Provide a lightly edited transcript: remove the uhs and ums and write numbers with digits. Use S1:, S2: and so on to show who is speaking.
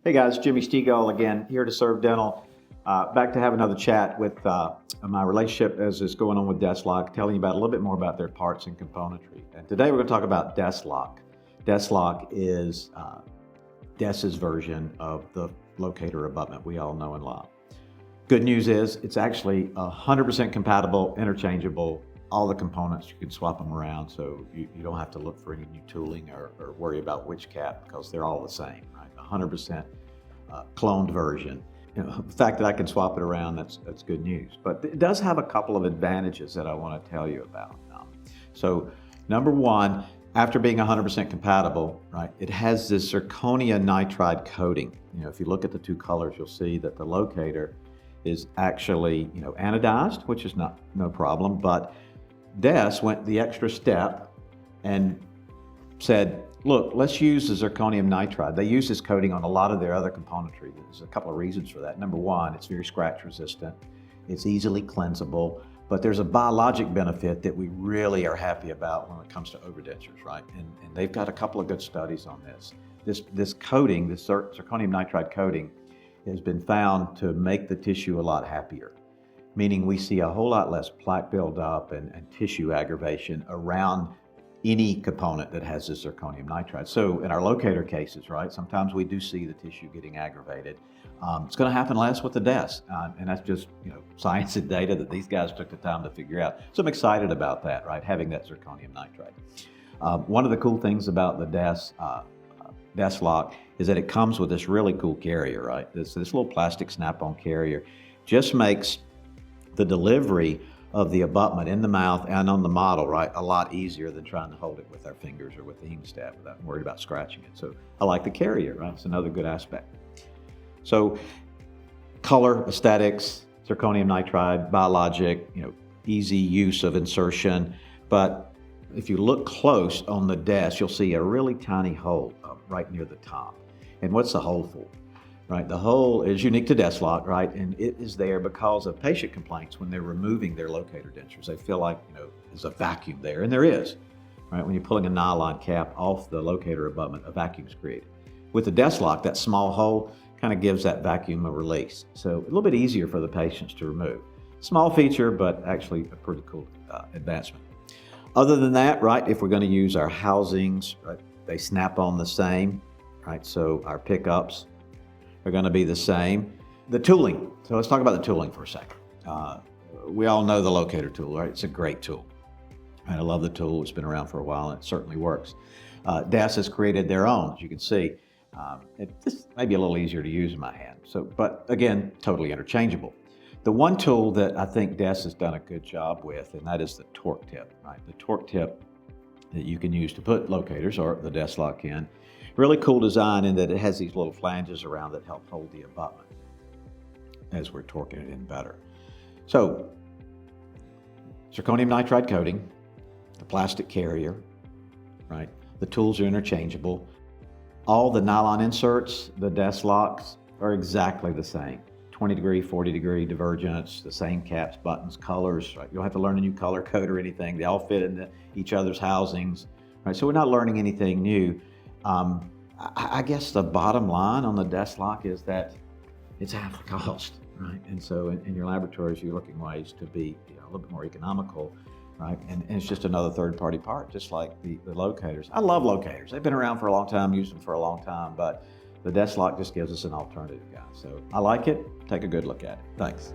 S1: Hey guys, Jimmy Stegall again, here to serve dental. Back to have another chat with my relationship as is going on with DESSLoc, telling you about a little bit more about their parts and componentry. And today we're going to talk about DESSLoc. DESSLoc is DESS's version of the locator abutment we all know and love. Good news is it's actually 100% compatible, interchangeable. All the components, you can swap them around, so you don't have to look for any new tooling or worry about which cap, because they're all the same, right? 100% cloned version. The fact that I can swap it around, that's good news. But it does have a couple of advantages that I want to tell you about. So number one, after being 100% compatible, right, it has this zirconia nitride coating. If you look at the two colors, you'll see that the locator is actually, anodized, which is no problem, but DESS went the extra step and said, look, let's use the zirconium nitride. They use this coating on a lot of their other componentry. There's a couple of reasons for that. Number one, it's very scratch resistant. It's easily cleansable, but there's a biologic benefit that we really are happy about when it comes to overdentures, right? And they've got a couple of good studies on this. This coating, this zirconium nitride coating, has been found to make the tissue a lot happier, meaning we see a whole lot less plaque buildup and tissue aggravation around any component that has this zirconium nitride. So in our locator cases, right, sometimes we do see the tissue getting aggravated. It's going to happen less with the DESS, and that's just science and data that these guys took the time to figure out. So I'm excited about that, right, having that zirconium nitride. One of the cool things about the DESSLoc is that it comes with this really cool carrier, right? This little plastic snap-on carrier just makes the delivery of the abutment in the mouth and on the model, right, a lot easier than trying to hold it with our fingers or with the hemostat without worried about scratching it. So I like the carrier, right? It's another good aspect. So color, aesthetics, zirconium nitride, biologic, easy use of insertion. But if you look close on the DESS, you'll see a really tiny hole right near the top. And what's the hole for? Right, the hole is unique to DESSLoc, right, and it is there because of patient complaints when they're removing their locator dentures. They feel like there's a vacuum there, and there is. Right, when you're pulling a nylon cap off the locator abutment, a vacuum is created. With the DESSLoc, that small hole kind of gives that vacuum a release, so a little bit easier for the patients to remove. Small feature, but actually a pretty cool advancement. Other than that, right, if we're going to use our housings, right, they snap on the same, right, so our pickups are going to be the same. The tooling. So let's talk about the tooling for a second. We all know the locator tool, right? It's a great tool. And I love the tool. It's been around for a while and it certainly works. DESS has created their own, as you can see. This may be a little easier to use in my hand. But again, totally interchangeable. The one tool that I think DESS has done a good job with, and that is the torque tip, right? The torque tip that you can use to put locators or the DESSLoc in. Really cool design in that it has these little flanges around that help hold the abutment as we're torquing it in better. So, zirconium nitride coating, the plastic carrier, right? The tools are interchangeable. All the nylon inserts, the DESSLocs, are exactly the same. 20 degree, 40 degree divergence, the same caps, buttons, colors, right? You don't have to learn a new color code or anything. They all fit into each other's housings, right? So we're not learning anything new. I guess the bottom line on the DESSLoc is that it's half the cost, right? And so in your laboratories, you're looking ways to be a little bit more economical, right? And it's just another third-party part, just like the locators. I love locators. They've been around for a long time, used them for a long time, but the DESSLoc just gives us an alternative, guys. So I like it. Take a good look at it. Thanks.